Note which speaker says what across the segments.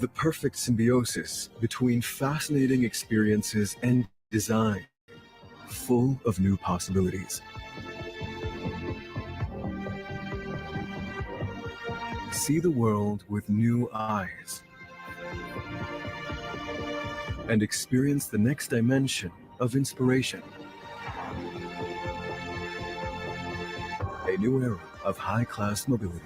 Speaker 1: The perfect symbiosis between fascinating experiences and design, full of new possibilities. See the world with new eyes and experience the next dimension of inspiration. A new era of high-class mobility.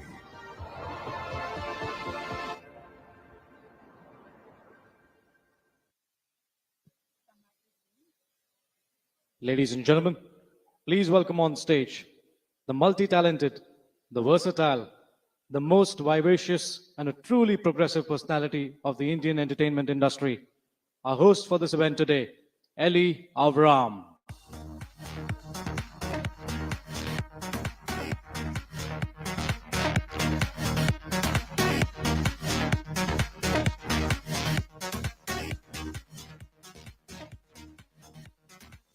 Speaker 2: Ladies and gentlemen, please welcome on stage the multi-talented, the versatile, the most vivacious and a truly progressive personality of the Indian entertainment industry. Our host for this event today, Ellie Avram.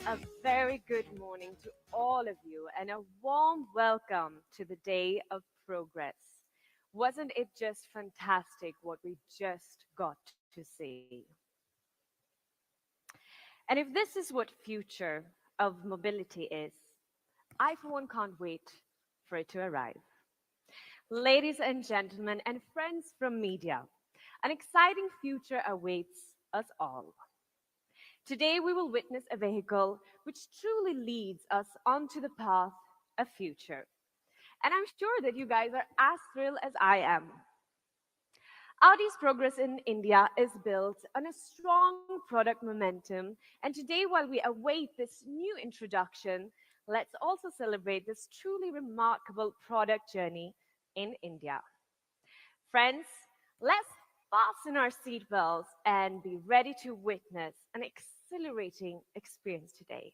Speaker 3: A very good morning to all of you and a warm welcome to the Day of Progress. Wasn't it just fantastic what we just got to see? And if this is what future of mobility is, I for one can't wait for it to arrive. Ladies and gentlemen and friends from media, an exciting future awaits us all. Today, we will witness a vehicle which truly leads us onto the path of future. And I'm sure that you guys are as thrilled as I am. Audi's progress in India is built on a strong product momentum. And today, while we await this new introduction, let's also celebrate this truly remarkable product journey in India. Friends, let's fasten our seatbelts and be ready to witness an exhilarating experience today.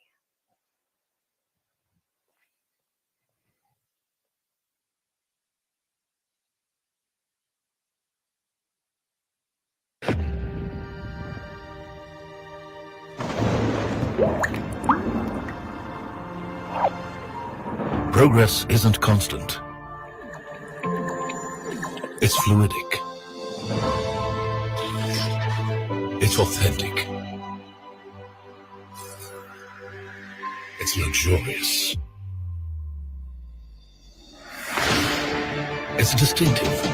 Speaker 4: Progress isn't constant. It's fluidic. It's authentic. It's luxurious. It's distinctive.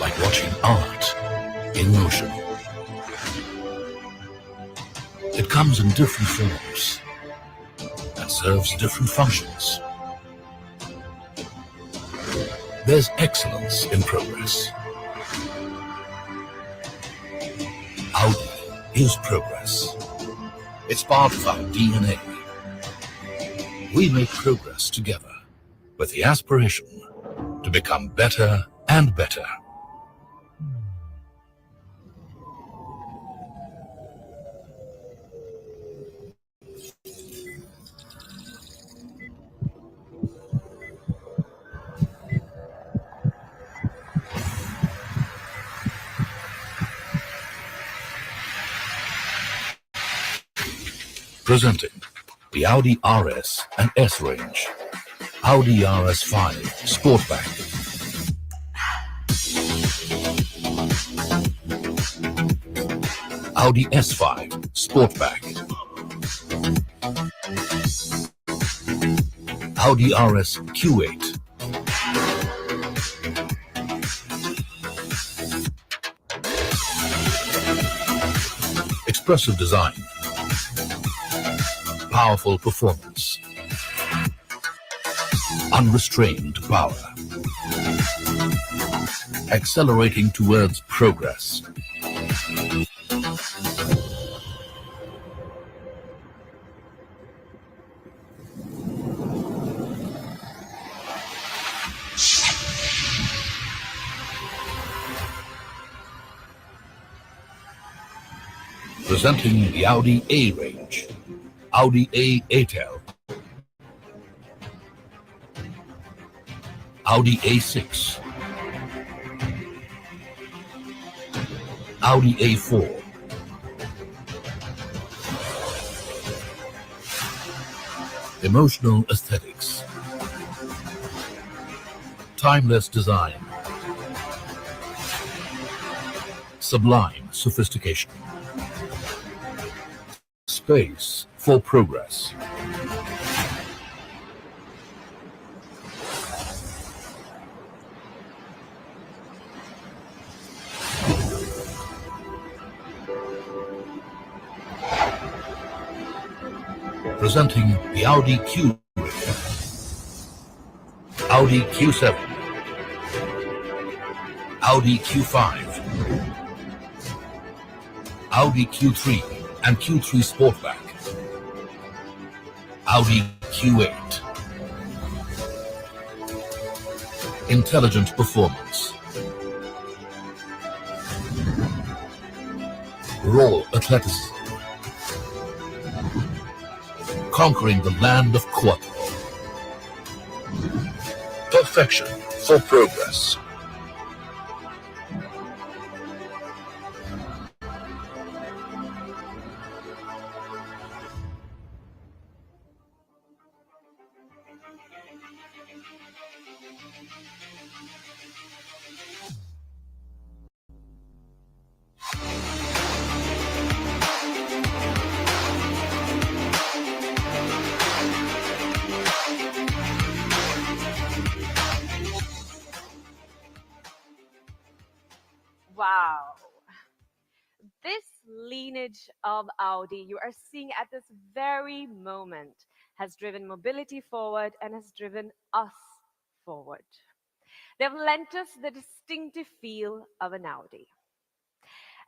Speaker 4: Like watching art in motion. It comes in different forms and serves different functions. There's excellence in progress. Audi is progress. It's part of our DNA. We make progress together with the aspiration to become better and better. Presenting the Audi RS and S range. Audi RS5 Sportback. Audi S5 Sportback. Audi RS Q8. Expressive design. Powerful performance. Unrestrained power. Accelerating towards progress. Presenting the Audi A range. Audi A8L, Audi A6, Audi A4, emotional aesthetics, timeless design, sublime sophistication, space for progress. Presenting the Audi Q8, Audi Q7, Audi Q5, Audi Q3 and Q3 Sportback, Audi Q8. Intelligent performance, raw athleticism, conquering the land of quattro. Perfection for progress.
Speaker 3: Wow. This lineage of Audi you are seeing at this very moment has driven mobility forward and has driven us forward. They've lent us the distinctive feel of an Audi.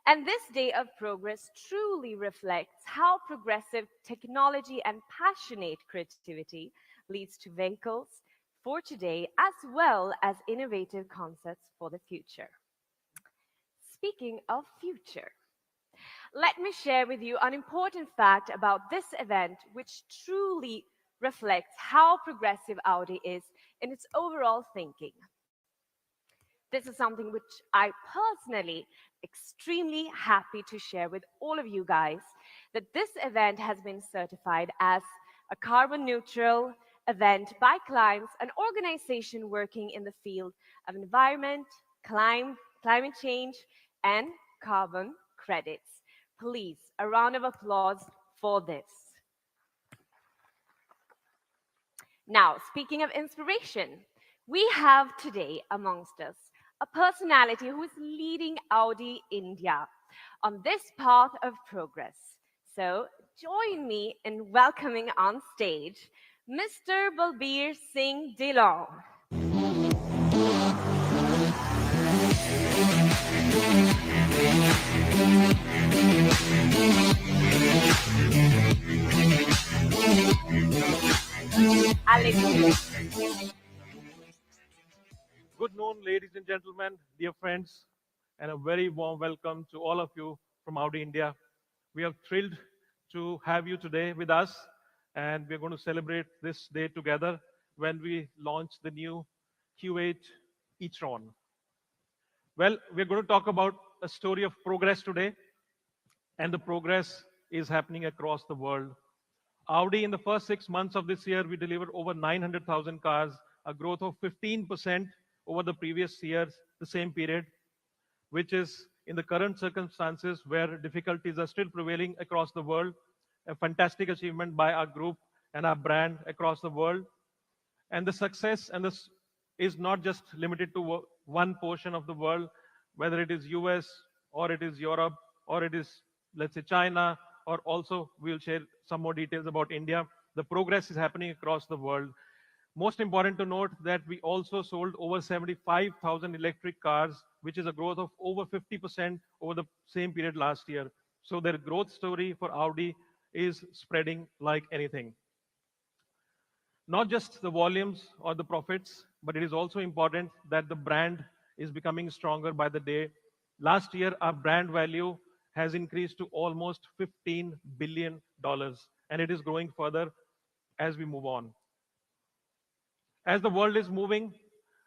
Speaker 3: And this day of progress truly reflects how progressive technology and passionate creativity leads to vehicles for today as well as innovative concepts for the future. Speaking of future, let me share with you an important fact about this event which truly reflects how progressive Audi is in its overall thinking. This is something which I personally extremely happy to share with all of you guys, that this event has been certified as a carbon neutral event by Climbs, an organization working in the field of environment, climate change, and carbon credits. Please, a round of applause for this. Now, speaking of inspiration, we have today amongst us a personality who is leading Audi India on this path of progress. So join me in welcoming on stage Mr. Balbir Singh Dillon.
Speaker 5: Good noon, ladies and gentlemen, dear friends, and a very warm welcome to all of you from Audi India. We are thrilled to have you today with us, and we're going to celebrate this day together when we launch the new Q8 e-tron. Well, we're going to talk about a story of progress today, and the progress is happening across the world. Audi, in the first 6 months of this year, we delivered over 900,000 cars, a growth of 15% over the previous years, the same period, which is in the current circumstances where difficulties are still prevailing across the world, a fantastic achievement by our group and our brand across the world. And the success and this is not just limited to one portion of the world, whether it is US or it is Europe or it is, let's say, China, or also we'll share some more details about India. The progress is happening across the world. Most important to note that we also sold over 75,000 electric cars, which is a growth of over 50% over the same period last year. So their growth story for Audi is spreading like anything. Not just the volumes or the profits, but it is also important that the brand is becoming stronger by the day. Last year, our brand value has increased to almost $15 billion, and it is growing further as we move on. As the world is moving,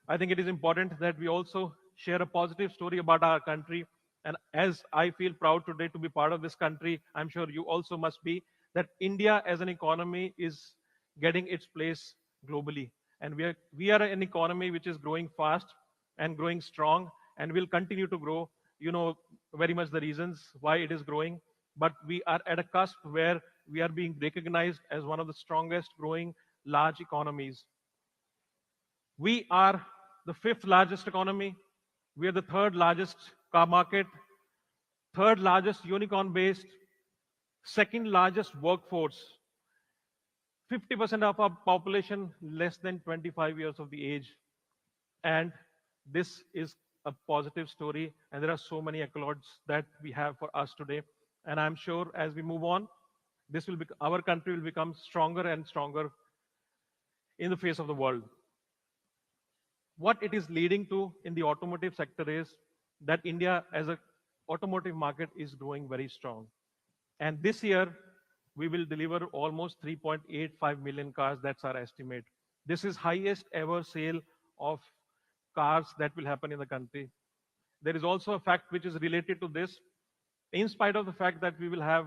Speaker 5: I think it is important that we also share a positive story about our country. And as I feel proud today to be part of this country, I'm sure you also must be, that India as an economy is getting its place globally. And we are an economy which is growing fast and growing strong and will continue to grow. You know very much the reasons why it is growing, but we are at a cusp where we are being recognized as one of the strongest growing large economies. We are the fifth largest economy. We are the third largest car market, third largest unicorn based, second largest workforce. 50% of our population less than 25 years of the age. And this is a positive story. And there are so many accolades that we have for us today. And I'm sure as we move on, our country will become stronger and stronger in the face of the world. What it is leading to in the automotive sector is that India as an automotive market is growing very strong. And this year, we will deliver almost 3.85 million cars. That's our estimate. This is highest ever sale of cars that will happen in the country. There is also a fact which is related to this. In spite of the fact that we will have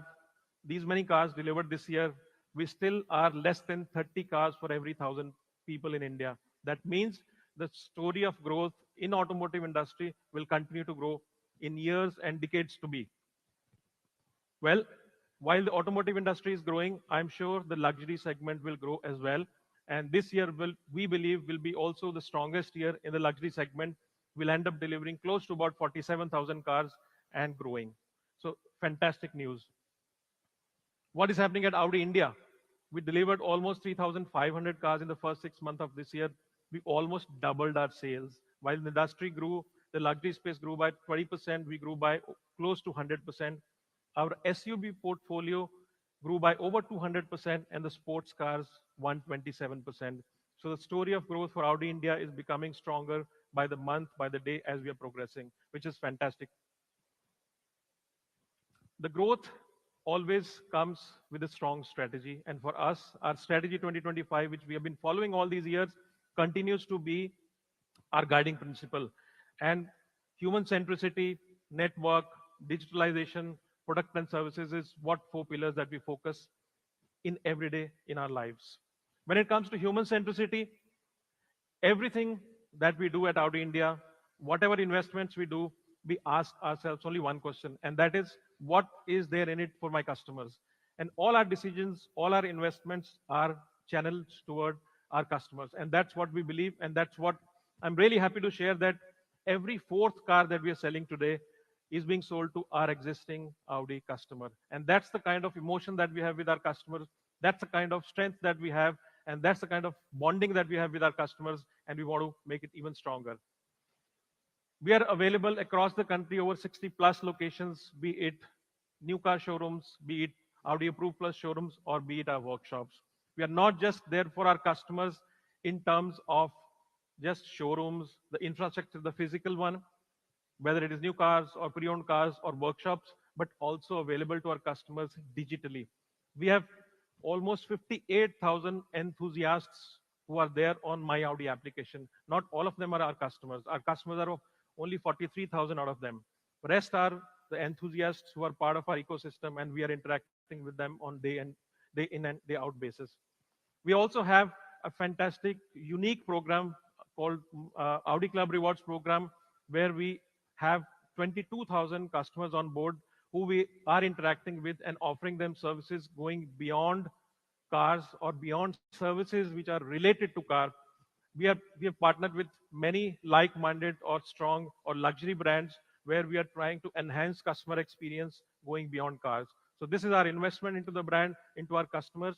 Speaker 5: these many cars delivered this year, we still are less than 30 cars for every 1,000 people in India. That means the story of growth in automotive industry will continue to grow in years and decades to be. Well, while the automotive industry is growing, I'm sure the luxury segment will grow as well. And this year, we believe, will be also the strongest year in the luxury segment. We'll end up delivering close to about 47,000 cars and growing. So fantastic news. What is happening at Audi India? We delivered almost 3,500 cars in the first 6 months of this year. We almost doubled our sales. While the industry grew, the luxury space grew by 20%, we grew by close to 100%. Our SUV portfolio grew by over 200% and the sports cars 127%. So the story of growth for Audi India is becoming stronger by the month, by the day as we are progressing, which is fantastic. The growth always comes with a strong strategy. And for us, our strategy 2025, which we have been following all these years, continues to be our guiding principle. And human centricity, network, digitalization, product and services is what 4 pillars that we focus in every day in our lives. When it comes to human centricity, everything that we do at Audi India, whatever investments we do, we ask ourselves only one question, and that is, what is there in it for my customers? And all our decisions, all our investments are channeled toward our customers. And that's what we believe, and that's what I'm really happy to share, that every 4th car that we are selling today is being sold to our existing Audi customer. And that's the kind of emotion that we have with our customers. That's the kind of strength that we have. And that's the kind of bonding that we have with our customers. And we want to make it even stronger. We are available across the country, over 60 plus locations, be it new car showrooms, be it Audi Approved Plus showrooms, or be it our workshops. We are not just there for our customers in terms of just showrooms, the infrastructure, the physical one, whether it is new cars or pre-owned cars or workshops, but also available to our customers digitally. We have almost 58,000 enthusiasts who are there on My Audi application. Not all of them are our customers. Our customers are only 43,000 out of them. The rest are the enthusiasts who are part of our ecosystem, and we are interacting with them on day in and day out basis. We also have a fantastic, unique program called Audi Club Rewards program, where we have 22,000 customers on board who we are interacting with and offering them services going beyond cars or beyond services which are related to car. We have partnered with many like-minded or strong or luxury brands where we are trying to enhance customer experience going beyond cars. So this is our investment into the brand, into our customers.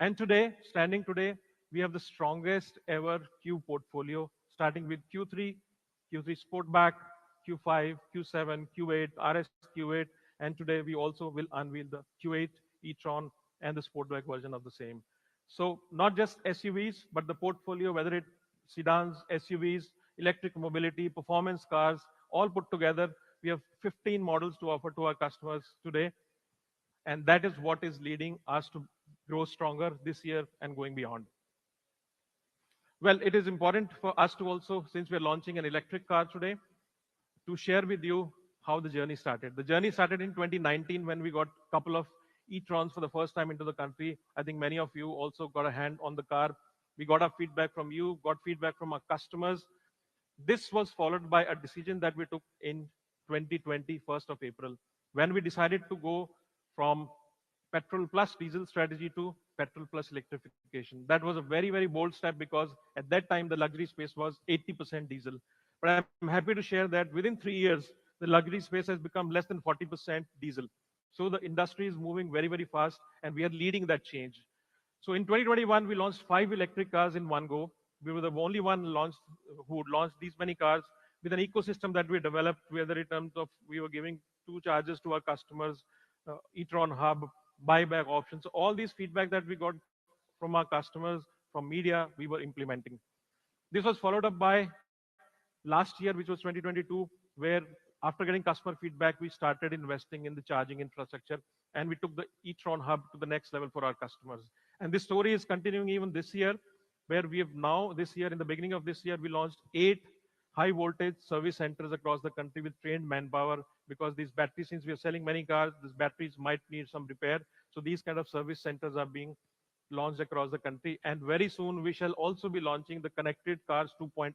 Speaker 5: And today, standing today, we have the strongest ever Q portfolio, starting with Q3, Q3 Sportback, Q5, Q7, Q8, RS Q8, and today we also will unveil the Q8, E-Tron, and the Sportback version of the same. So not just SUVs, but the portfolio, whether it's sedans, SUVs, electric mobility, performance cars, all put together, we have 15 models to offer to our customers today. And that is what is leading us to grow stronger this year and going beyond. Well, it is important for us to also, since we're launching an electric car today, to share with you how the journey started. The journey started in 2019 when we got a couple of E-Trons for the first time into the country. I think many of you also got a hand on the car We got our feedback from you, got feedback from our customers. This was followed by a decision that we took in 2020, 1st of April, when we decided to go from petrol plus diesel strategy to petrol plus electrification. That was a very, very bold step because at that time the luxury space was 80% diesel. But I'm happy to share that within 3 years, the luxury space has become less than 40% diesel. So the industry is moving very, very fast and we are leading that change. So in 2021, we launched 5 electric cars in one go. We were the only one who would launch these many cars with an ecosystem that we developed, whether in terms of we were giving 2 chargers to our customers, e-tron hub, buyback options. So all these feedback that we got from our customers, from media, we were implementing. This was followed up by last year, which was 2022, where after getting customer feedback, we started investing in the charging infrastructure and we took the e-tron hub to the next level for our customers. And this story is continuing even this year, where we have now, this year, in the beginning of this year, we launched 8 high voltage service centers across the country with trained manpower, because these batteries, since we are selling many cars, these batteries might need some repair. So these kind of service centers are being launched across the country. And very soon we shall also be launching the connected cars 2.0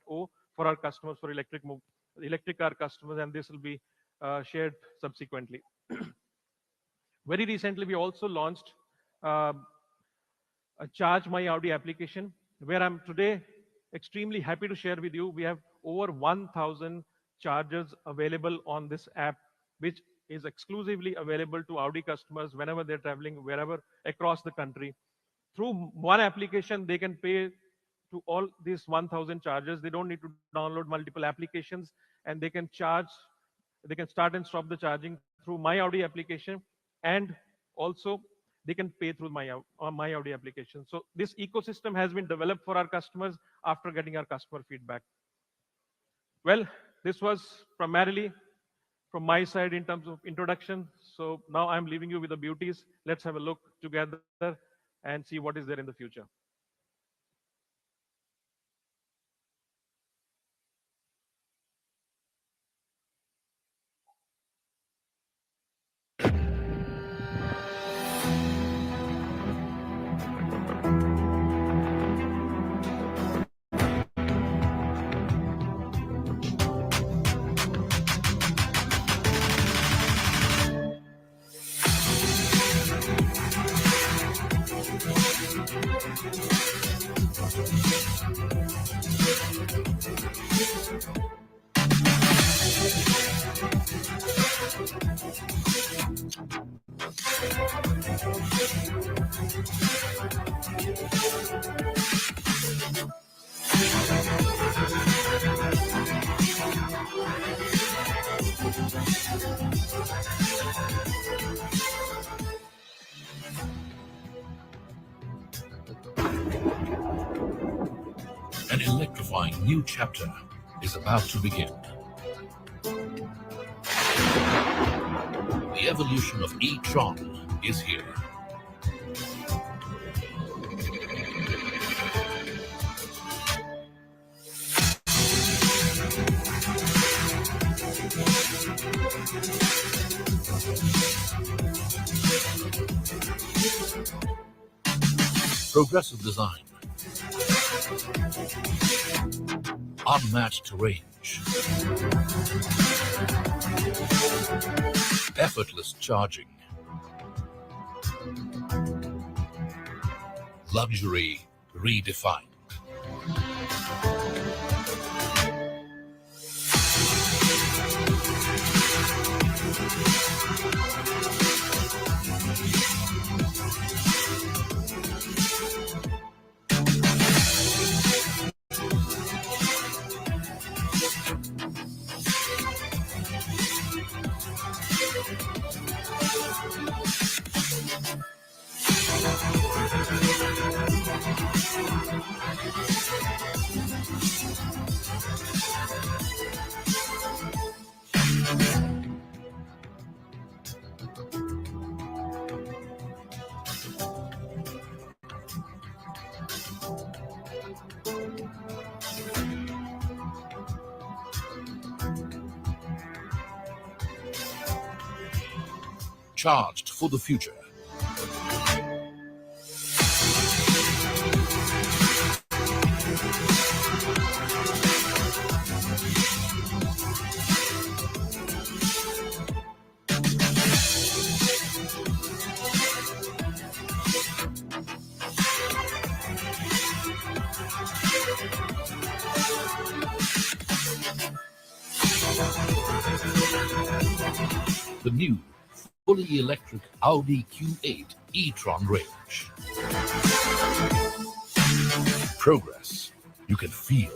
Speaker 5: for our customers, for electric car customers, and this will be shared subsequently. Very recently, we also launched a Charge My Audi application, where I'm today extremely happy to share with you. We have over 1,000 chargers available on this app, which is exclusively available to Audi customers whenever they're traveling, wherever across the country. Through one application, they can pay to all these 1,000 chargers. They don't need to download multiple applications, and they can charge, they can start and stop the charging through My Audi application, and also they can pay through My Audi application. So this ecosystem has been developed for our customers after getting our customer feedback. Well, this was primarily from my side in terms of introduction. So now I'm leaving you with the beauties. Let's have a look together and see what is there in the future.
Speaker 4: An electrifying new chapter is about to begin. The evolution of e-tron is here. Progressive design, unmatched range, effortless charging, luxury redefined. Charged for the future. The new, fully electric Audi Q8 e-tron range. Progress you can feel.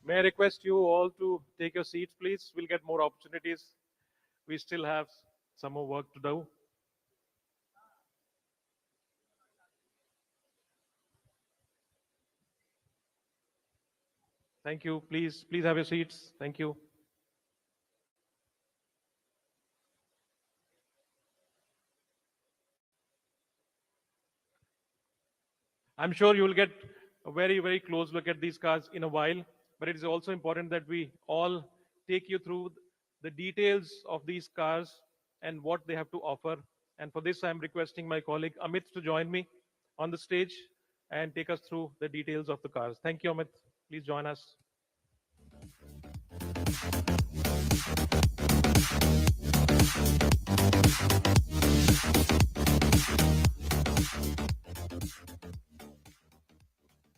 Speaker 5: May I request you all to take your seats, please? We'll get more opportunities. We still have some more work to do. Thank you. Please have your seats. Thank you. I'm sure you will get a very close look at these cars in a while, but it is also important that we all take you through the details of these cars and what they have to offer. And for this, I'm requesting my colleague Amit to join me on the stage and take us through the details of the cars. Thank you, Amit. Please join us.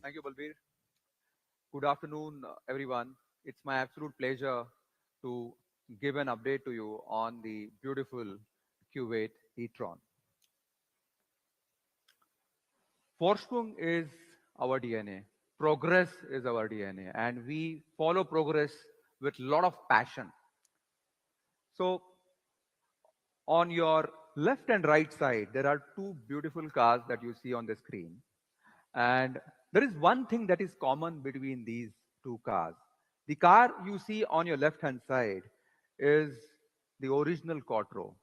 Speaker 6: Thank you, Balbir. Good afternoon, everyone. It's my absolute pleasure to give an update to you on the beautiful Q8 e-tron. Vorsprung is our DNA. Progress is our DNA, and we follow progress with a lot of passion. So, on your left and right side, there are two beautiful cars that you see on the screen. And there is one thing that is common between these two cars. The car you see on your left hand side is the original Quattro.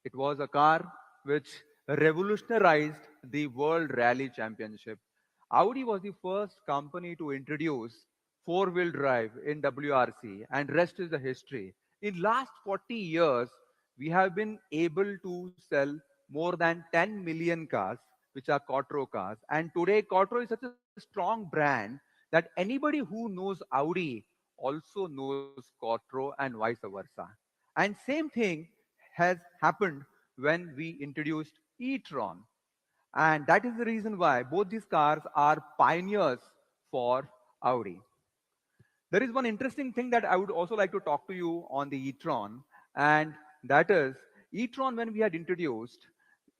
Speaker 6: It was a car which revolutionized the World Rally Championship. Audi was the first company to introduce four-wheel drive in WRC, and rest is the history. In last 40 years, we have been able to sell more than 10 million cars, which are Quattro cars. And today, Quattro is such a strong brand that anybody who knows Audi also knows Quattro and vice versa. And same thing has happened when we introduced e-tron. And that is the reason why both these cars are pioneers for Audi. There is one interesting thing that I would also like to talk to you on the e-tron, and that is e-tron. When we had introduced,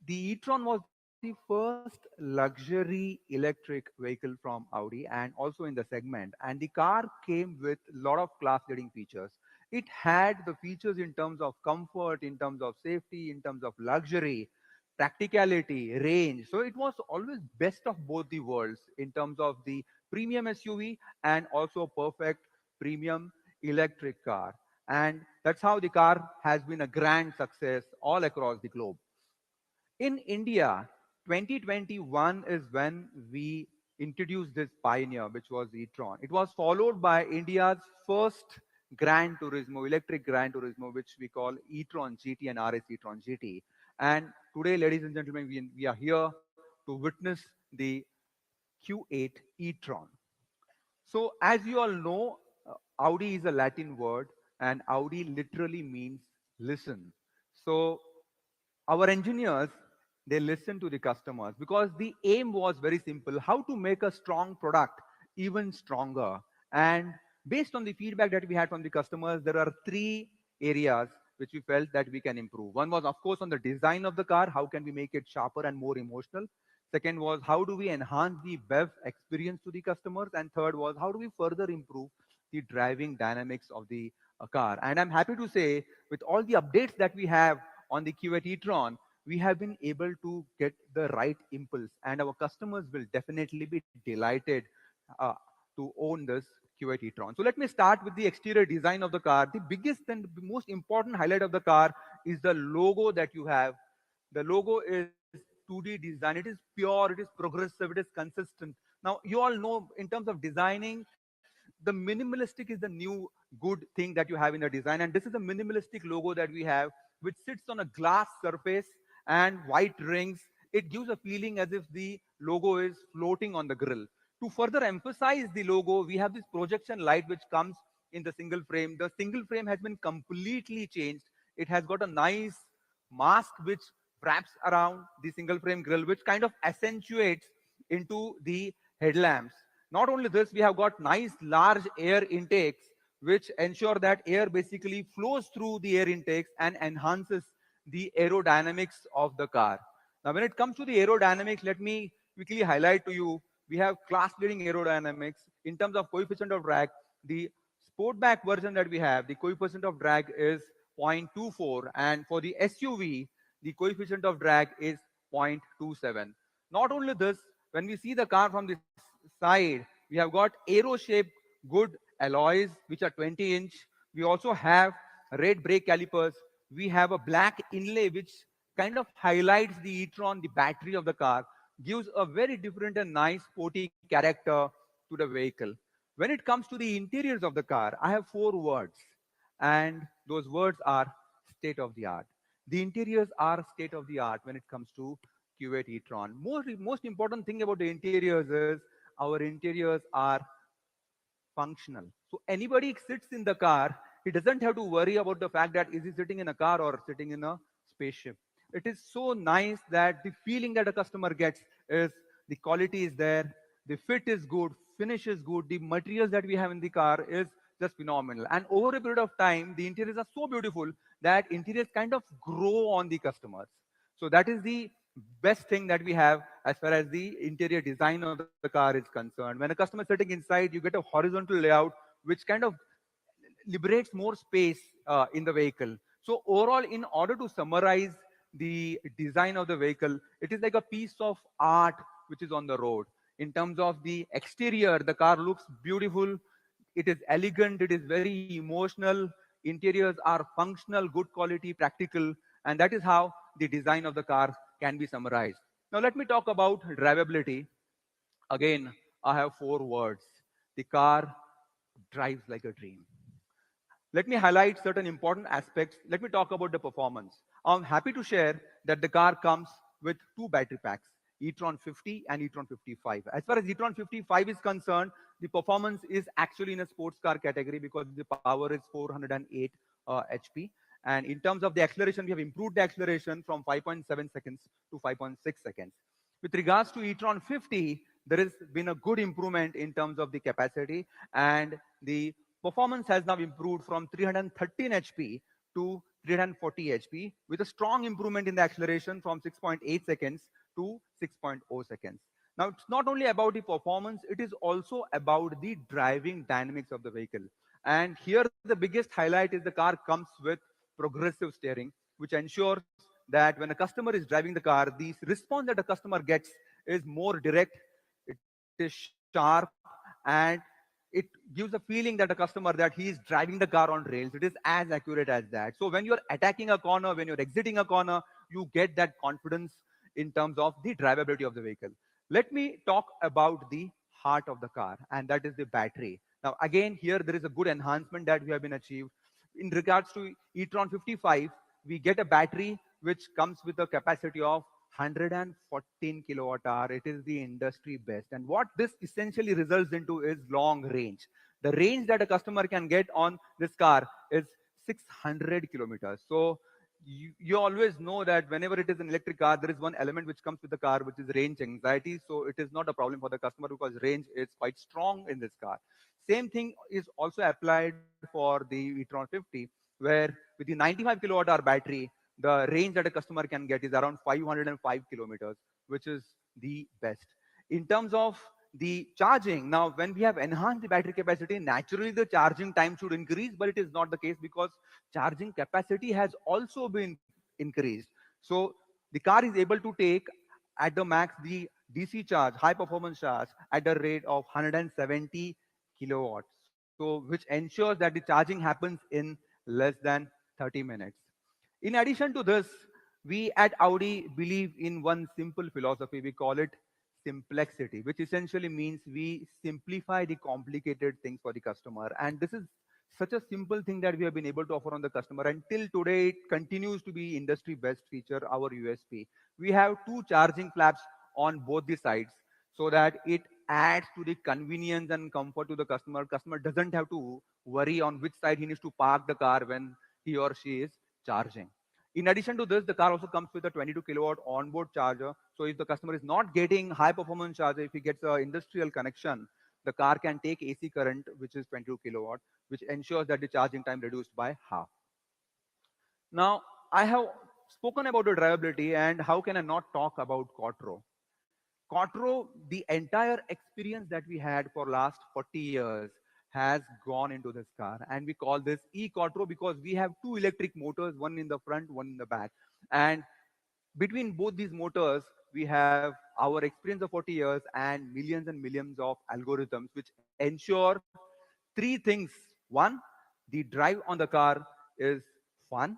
Speaker 6: the e-tron was the first luxury electric vehicle from Audi and also in the segment. And the car came with a lot of class-leading features. It had the features in terms of comfort, in terms of safety, in terms of luxury, practicality, range. So it was always best of both the worlds in terms of the premium SUV and also perfect premium electric car. And that's how the car has been a grand success all across the globe. In India, 2021 is when we introduced this pioneer, which was e-tron. It was followed by India's first Gran Turismo, electric Gran Turismo, which we call e-tron GT and RS e-tron GT. And today, ladies and gentlemen, we are here to witness the Q8 e-tron. So as you all know, Audi is a Latin word and Audi literally means listen. So our engineers, they listen to the customers because the aim was very simple, how to make a strong product even stronger. And based on the feedback that we had from the customers, there are three areas which we felt that we can improve. One was, of course, on the design of the car. How can we make it sharper and more emotional? Second was, how do we enhance the BEV experience to the customers? And third was, how do we further improve the driving dynamics of the car? And I'm happy to say, with all the updates that we have on the Q8 e-tron, we have been able to get the right impulse, and our customers will definitely be delighted uh, to own this Q8 e-tron. So let me start with the exterior design of the car. The biggest and most important highlight of the car is the logo that you have. The logo is 2D design. It is pure, it is progressive, it is consistent. Now, you all know in terms of designing, the minimalistic is the new good thing that you have in the design. And this is a minimalistic logo that we have, which sits on a glass surface and white rings. It gives a feeling as if the logo is floating on the grill. To further emphasize the logo, we have this projection light which comes in the single frame. The single frame has been completely changed. It has got a nice mask which wraps around the single frame grille, which kind of accentuates into the headlamps. Not only this, we have got nice large air intakes which ensure that air basically flows through the air intakes and enhances the aerodynamics of the car. Now, when it comes to the aerodynamics, let me quickly highlight to you, we have class-leading aerodynamics. In terms of coefficient of drag, the Sportback version that we have, the coefficient of drag is 0.24, and for the SUV, the coefficient of drag is 0.27. Not only this, when we see the car from the side, we have got aero-shaped good alloys, which are 20-inch. We also have red brake calipers. We have a black inlay, which kind of highlights the e-tron, the battery of the car, gives a very different and nice sporty character to the vehicle. When it comes to the interiors of the car, I have 4 words, and those words are state of the art. The interiors are state of the art when it comes to Q8 e-tron. Most important thing about the interiors is our interiors are functional. So anybody sits in the car, he doesn't have to worry about the fact that is he sitting in a car or sitting in a spaceship. It is so nice that the feeling that a customer gets is the quality is there, the fit is good, finish is good, the materials that we have in the car is just phenomenal. And over a period of time, the interiors are so beautiful that interiors kind of grow on the customers. So that is the best thing that we have as far as the interior design of the car is concerned. When a customer is sitting inside, you get a horizontal layout which kind of liberates more space in the vehicle. So overall, in order to summarize the design of the vehicle, it is like a piece of art which is on the road. In terms of the exterior, the car looks beautiful. It is elegant. It is very emotional. Interiors are functional, good quality, practical. And that is how the design of the car can be summarized. Now let me talk about drivability. Again, I have 4 words. The car drives like a dream. Let me highlight certain important aspects. Let me talk about the performance. I'm happy to share that the car comes with 2 battery packs, e-tron 50 and e-tron 55. As far as e-tron 55 is concerned, the performance is actually in a sports car category because the power is 408 HP. And in terms of the acceleration, we have improved the acceleration from 5.7 seconds to 5.6 seconds. With regards to e-tron 50, there has been a good improvement in terms of the capacity, and the performance has now improved from 313 HP to 340 HP, with a strong improvement in the acceleration from 6.8 seconds to 6.0 seconds. Now, it's not only about the performance, it is also about the driving dynamics of the vehicle. And here, the biggest highlight is the car comes with progressive steering, which ensures that when a customer is driving the car, the response that the customer gets is more direct, it is sharp, and it gives a feeling that a customer that he is driving the car on rails. It is as accurate as that. So when you're attacking a corner, when you're exiting a corner, you get that confidence in terms of the drivability of the vehicle. Let me talk about the heart of the car, and that is the battery. Now, again, here there is a good enhancement that we have been achieved. In regards to e-tron 55, we get a battery which comes with a capacity of 114 kilowatt hour. It is the industry best. And what this essentially results into is long range. The range that a customer can get on this car is 600 kilometers. So you always know that whenever it is an electric car, there is one element which comes with the car, which is range anxiety. So it is not a problem for the customer because range is quite strong in this car. Same thing is also applied for the e-tron 50, where with the 95 kilowatt hour battery, the range that a customer can get is around 505 kilometers, which is the best. In terms of the charging, now when we have enhanced the battery capacity, naturally the charging time should increase, but it is not the case because charging capacity has also been increased. So the car is able to take at the max the DC charge, high performance charge, at the rate of 170 kilowatts. So which ensures that the charging happens in less than 30 minutes. In addition to this, we at Audi believe in one simple philosophy. We call it simplexity, which essentially means we simplify the complicated things for the customer. And this is such a simple thing that we have been able to offer on the customer. Until today, it continues to be industry best feature, our USP. We have two charging flaps on both the sides so that it adds to the convenience and comfort to the customer. Customer doesn't have to worry on which side he needs to park the car when he or she is charging. In addition to this, the car also comes with a 22 kilowatt onboard charger. So if the customer is not getting high performance charger, if he gets an industrial connection, the car can take AC current, which is 22 kilowatt, which ensures that the charging time reduced by half. Now, I have spoken about the drivability, and how can I not talk about Quattro? Quattro, the entire experience that we had for last 40 years has gone into this car. And we call this E-Quattro because we have two electric motors, one in the front, one in the back. And between both these motors, we have our experience of 40 years and millions of algorithms which ensure three things. One, the drive on the car is fun.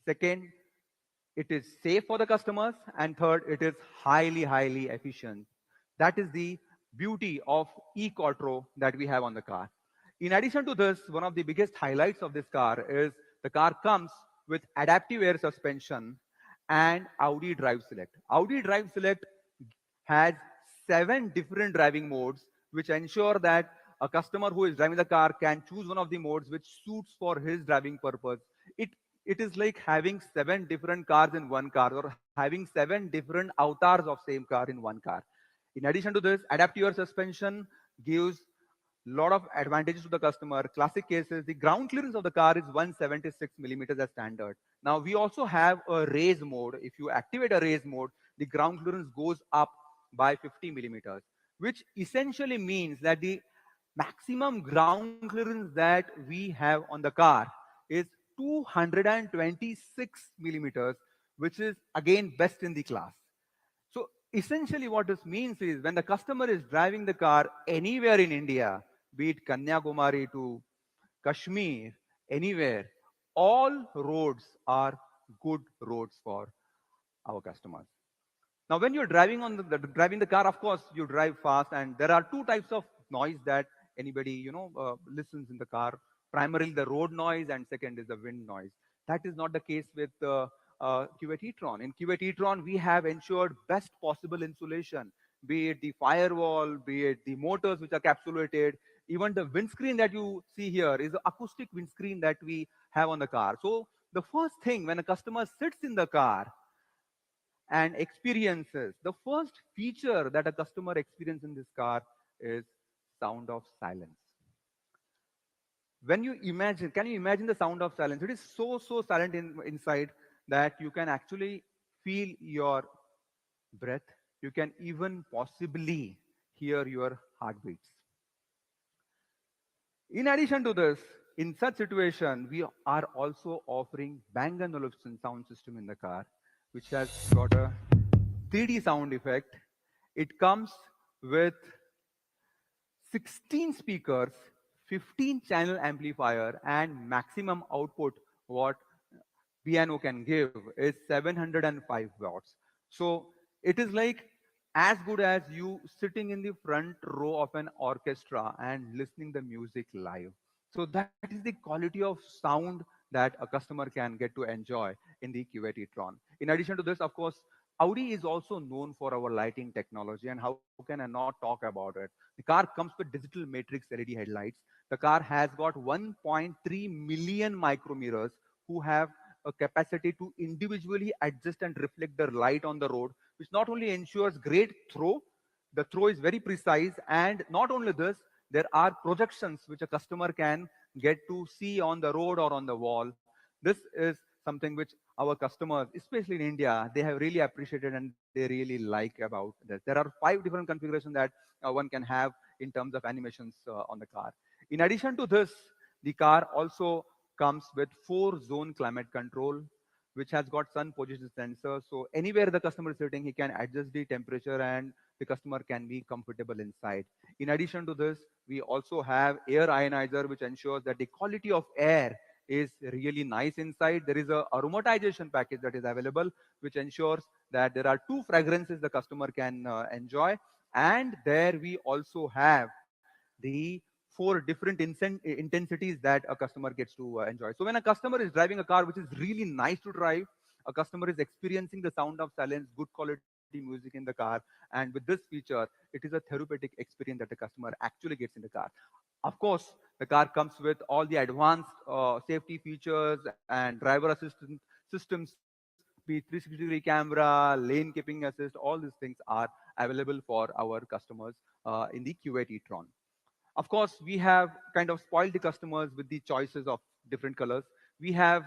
Speaker 6: Second, it is safe for the customers, and third, it is highly efficient. That is the beauty of e-Quattro that we have on the car. In addition to this, one of the biggest highlights of this car is the car comes with adaptive air suspension and Audi Drive Select. Audi Drive Select has 7 different driving modes which ensure that a customer who is driving the car can choose one of the modes which suits for his driving purpose. It is like having 7 different cars in one car, or having 7 different avatars of same car in one car. In addition to this, adaptive suspension gives lot of advantages to the customer. Classic cases, the ground clearance of the car is 176 millimeters as standard. Now we also have a raise mode. If you activate a raise mode, the ground clearance goes up by 50 millimeters, which essentially means that the maximum ground clearance that we have on the car is 226 millimeters, which is again best in the class. So essentially what this means is when the customer is driving the car anywhere in India, be it Kanyakumari to Kashmir, anywhere, all roads are good roads for our customers. Now, when you're driving driving the car, of course, you drive fast, and there are two types of noise that anybody listens in the car. Primarily, the road noise, and second is the wind noise. That is not the case with Q8 e-tron. In Q8 e-tron, we have ensured best possible insulation, be it the firewall, be it the motors which are capsulated. Even the windscreen that you see here is the acoustic windscreen that we have on the car. So the first thing when a customer sits in the car and experiences, the first feature that a customer experiences in this car is sound of silence. When you imagine, can you imagine the sound of silence? It is so silent inside that you can actually feel your breath. You can even possibly hear your heartbeats. In addition to this, in such situation, we are also offering Bang Olufsen sound system in the car, which has got a 3D sound effect. It comes with 16 speakers, 15 channel amplifier, and maximum output what piano can give is 705 watts. So it is like as good as you sitting in the front row of an orchestra and listening the music live. So that is the quality of sound that a customer can get to enjoy in the Q8 e-tron. In addition to this, of course, Audi is also known for our lighting technology, and how can I not talk about it? The car comes with digital matrix LED headlights. The car has got 1.3 million micro mirrors who have a capacity to individually adjust and reflect the light on the road, which not only ensures great throw, the throw is very precise, and not only this, there are projections which a customer can get to see on the road or on the wall. This is something which our customers, especially in India, they have really appreciated and they really like about this. There are 5 different configurations that one can have in terms of animations on the car. In addition to this, the car also comes with 4-zone climate control, which has got sun position sensor. So anywhere the customer is sitting, he can adjust the temperature and the customer can be comfortable inside. In addition to this, we also have air ionizer, which ensures that the quality of air is really nice inside. There is a aromatization package that is available, which ensures that there are 2 fragrances the customer can enjoy. And there we also have the 4 different intensities that a customer gets to enjoy. So when a customer is driving a car which is really nice to drive, a customer is experiencing the sound of silence, good quality music in the car, and with this feature, it is a therapeutic experience that the customer actually gets in the car. Of course, the car comes with all the advanced safety features and driver assistance systems, be 360-degree camera, lane keeping assist. All these things are available for our customers in the Q8 e-tron. Of course, we have kind of spoiled the customers with the choices of different colors. We have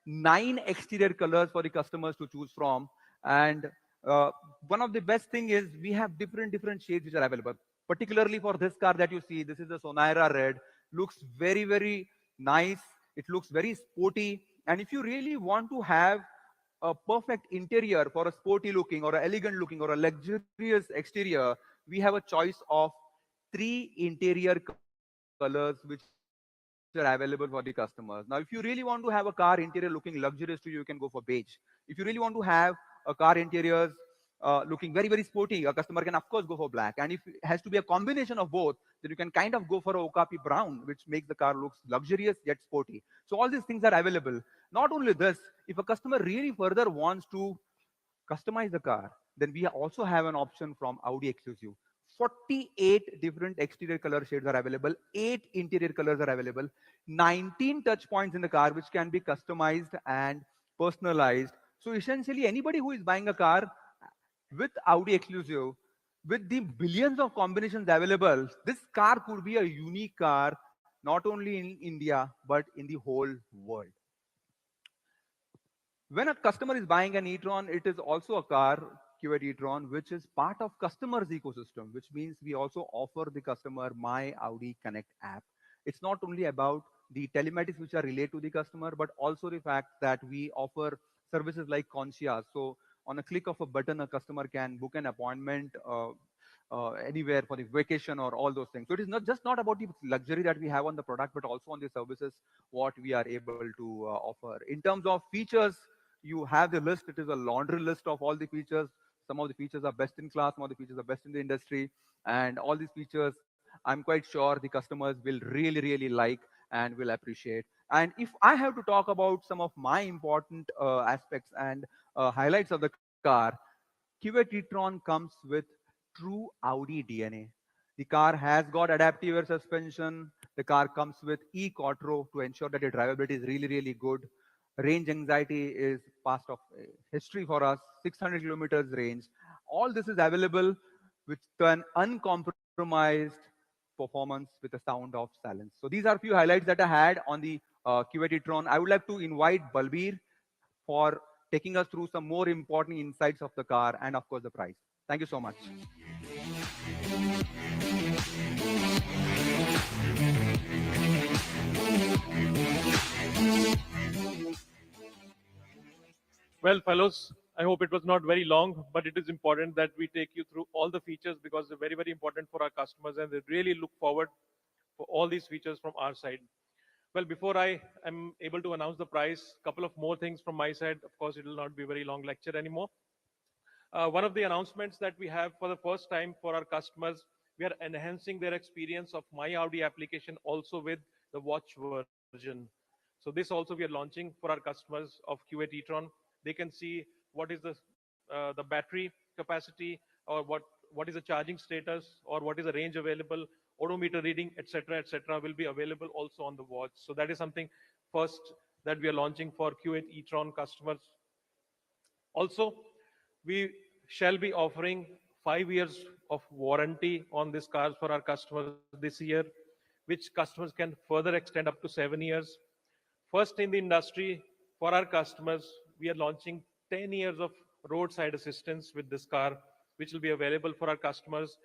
Speaker 6: 9 exterior colors for the customers to choose from. And uh, one of the best thing is we have different shades which are available. Particularly for this car that you see, this is the Sonaira Red. Looks very nice. It looks very sporty. And if you really want to have a perfect interior for a sporty looking or an elegant looking or a luxurious exterior, we have a choice of 3 interior colors which are available for the customers. Now, if you really want to have a car interior looking luxurious to you, you can go for beige. If you really want to have a car interiors looking very sporty, a customer can of course go for black. And if it has to be a combination of both, then you can kind of go for a okapi brown, which makes the car looks luxurious yet sporty. So all these things are available. Not only this, if a customer really further wants to customize the car, then we also have an option from Audi Exclusive. 48 different exterior color shades are available, 8 interior colors are available, 19 touch points in the car which can be customized and personalized. So essentially, anybody who is buying a car with Audi Exclusive, with the billions of combinations available, this car could be a unique car, not only in India, but in the whole world. When a customer is buying an e-tron, it is also a car, Q8 e-tron, which is part of customer's ecosystem, which means we also offer the customer My Audi Connect app. It's not only about the telematics which are related to the customer, but also the fact that we offer services like concierge. So on a click of a button, a customer can book an appointment anywhere for the vacation or all those things. So it is not just not about the luxury that we have on the product, but also on the services what we are able to offer. In terms of features, you have the list. It is a laundry list of all the features. Some of the features are best in class, some of the features are best in the industry. And all these features, I'm quite sure the customers will really like and will appreciate. And if I have to talk about some of my important aspects and highlights of the car, Q8 e-tron comes with true Audi DNA. The car has got adaptive air suspension. The car comes with e-quattro to ensure that the drivability is really good. Range anxiety is past of history for us, 600 kilometers range. All this is available with an uncompromised performance with a sound of silence. So these are a few highlights that I had on the Q8 e-tron. I would like to invite Balbir for taking us through some more important insights of the car and of course the price. Thank you so much.
Speaker 5: Well, fellows, I hope it was not very long, but it is important that we take you through all the features because they're very important for our customers and they really look forward for all these features from our side. Well, before I am able to announce the price, a couple of more things from my side. Of course, it will not be a very long lecture anymore. One of the announcements that we have for the first time for our customers, we are enhancing their experience of My Audi application also with the watch version. So this also we are launching for our customers of Q8 e-tron. They can see what is the the battery capacity, or what is the charging status, or what is the range available, odometer reading, etc., will be available also on the watch. So that is something first that we are launching for Q8 e-tron customers. Also, we shall be offering 5 years of warranty on these cars for our customers this year, which customers can further extend up to 7 years. First in the industry, for our customers, we are launching 10 years of roadside assistance with this car, which will be available for our customers.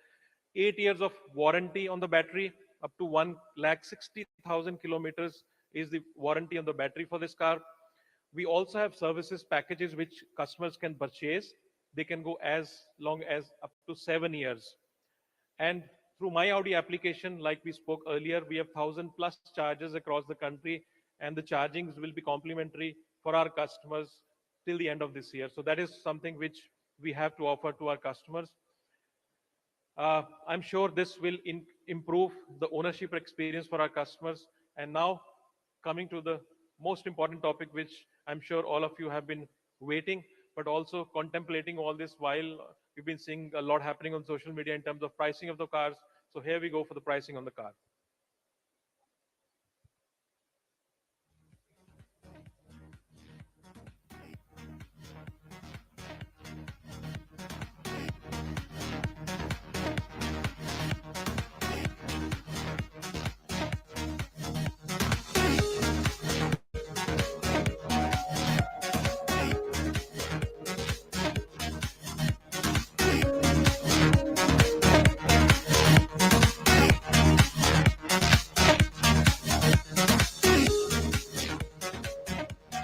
Speaker 5: 8 years of warranty on the battery, up to 1,60,000 kilometers is the warranty on the battery for this car. We also have services packages which customers can purchase. They can go as long as up to 7 years. And through My Audi application, like we spoke earlier, we have 1,000+ chargers across the country, and the chargings will be complimentary for our customers till the end of this year. So that is something which we have to offer to our customers. I'm sure this will improve the ownership experience for our customers. And now, coming to the most important topic, which I'm sure all of you have been waiting, but also contemplating all this while we've been seeing a lot happening on social media in terms of pricing of the cars. So here we go for the pricing on the car.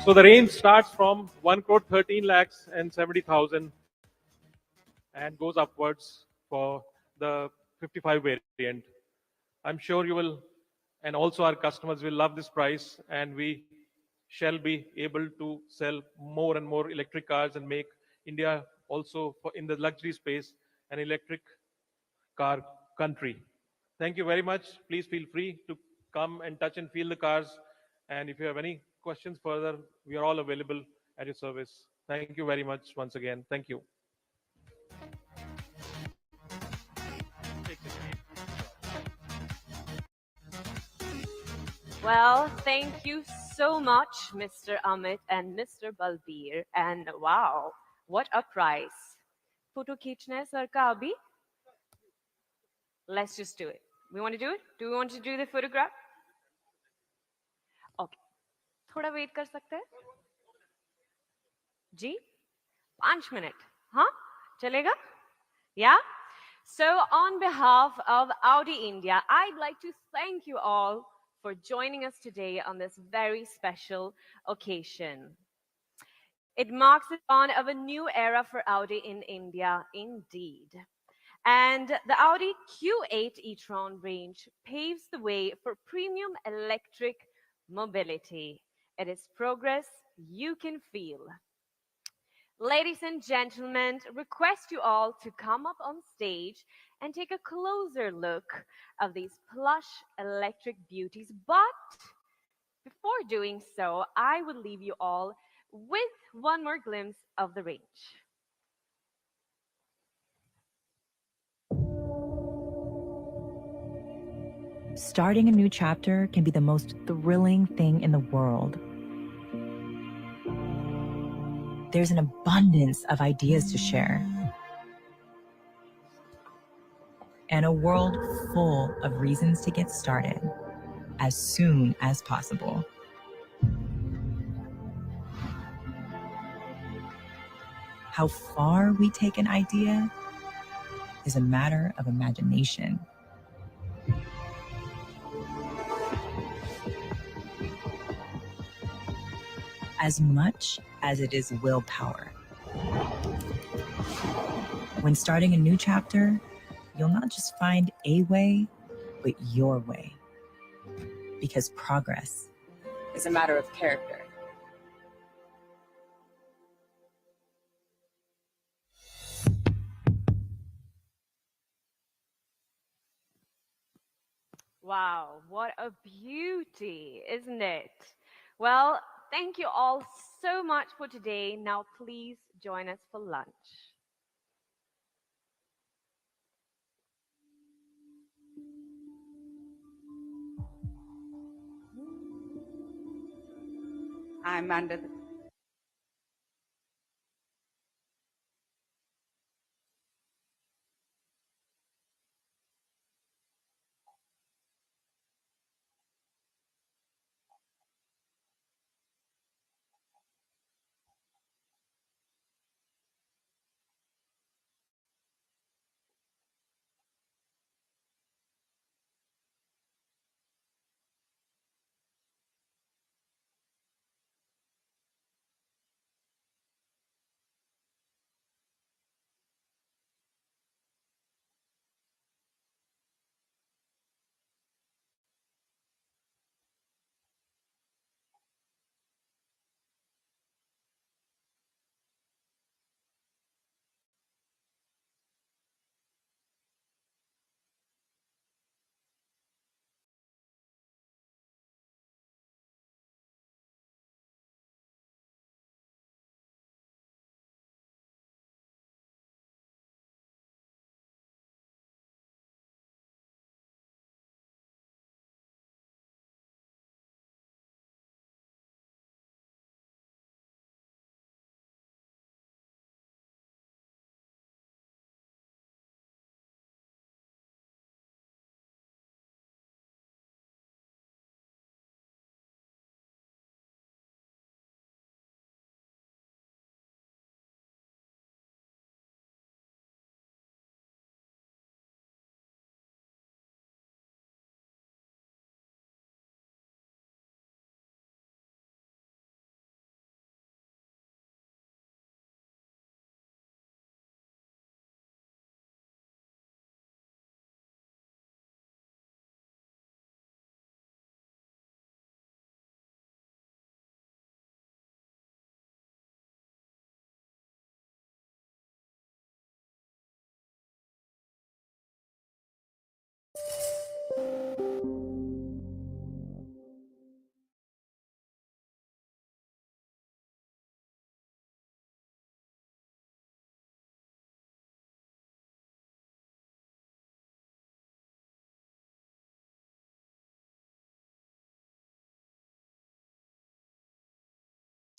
Speaker 5: So the range starts from 1,13,70,000 and goes upwards for the 55 variant. I'm sure you will, and also our customers will love this price, and we shall be able to sell more and more electric cars and make India also in the luxury space an electric car country. Thank you very much. Please feel free to come and touch and feel the cars. And if you have any questions further, we are all available at your service. Thank you very much once again. Thank you.
Speaker 3: Well, thank you so much, Mr. Amit and Mr. Balbir. And wow, what a price. Photo खींचना है sir का अभी? Let's just do it. We want to do it? Do we want to do the photograph? Okay. थोड़ा wait कर सकते हैं? जी? 5 minutes. हाँ? चलेगा? Yeah? So on behalf of Audi India, I'd like to thank you all for joining us today on this very special occasion. It marks the dawn of a new era for Audi in India, indeed. And the Audi Q8 e-tron range paves the way for premium electric mobility. It is progress you can feel. Ladies and gentlemen, request you all to come up on stage and take a closer look of these plush electric beauties. But before doing so, I will leave you all with one more glimpse of the range.
Speaker 7: Starting a new chapter can be the most thrilling thing in the world. There's an abundance of ideas to share, and a world full of reasons to get started as soon as possible. How far we take an idea is a matter of imagination. As much as it is willpower. When starting a new chapter, you'll not just find a way, but your way. Because progress is a matter of character.
Speaker 3: Wow, what a beauty, isn't it? Well, thank you all so much for today. Now, please join us for lunch.
Speaker 8: I'm under the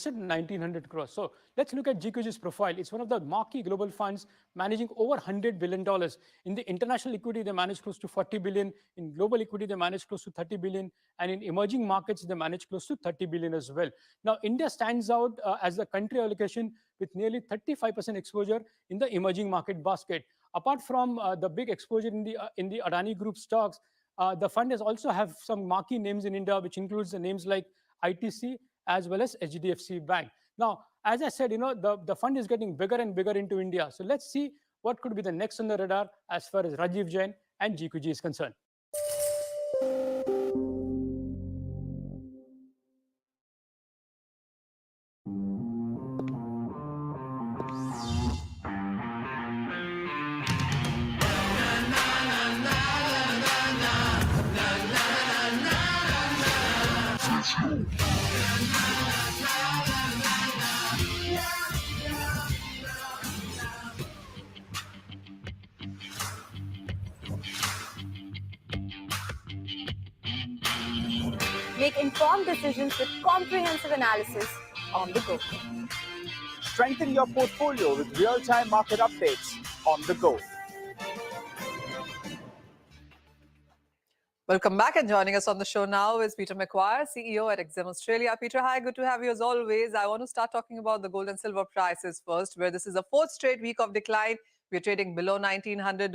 Speaker 9: invested 1900 crores. So let's look at GQG's profile. It's one of the marquee global funds managing over $100 billion. In the international equity, they manage close to 40 billion. In global equity, they manage close to 30 billion. And in emerging markets, they manage close to 30 billion as well. Now, India stands out as the country allocation with nearly 35% exposure in the emerging market basket. Apart from the big exposure in the Adani Group stocks, the fund has also have some marquee names in India, which includes the names like ITC as well as HDFC Bank. Now, as I said, the fund is getting bigger and bigger into India. So let's see what could be the next on the radar as far as Rajiv Jain and GQG is concerned.
Speaker 10: Make informed decisions with comprehensive analysis on the go.
Speaker 11: Strengthen your portfolio with real-time market updates on the go.
Speaker 12: Welcome back, and joining us on the show now is Peter McGuire, CEO at Exim Australia. Peter, hi, good to have you as always. I want to start talking about the gold and silver prices first, where this is the fourth straight week of decline. We're trading below $1,900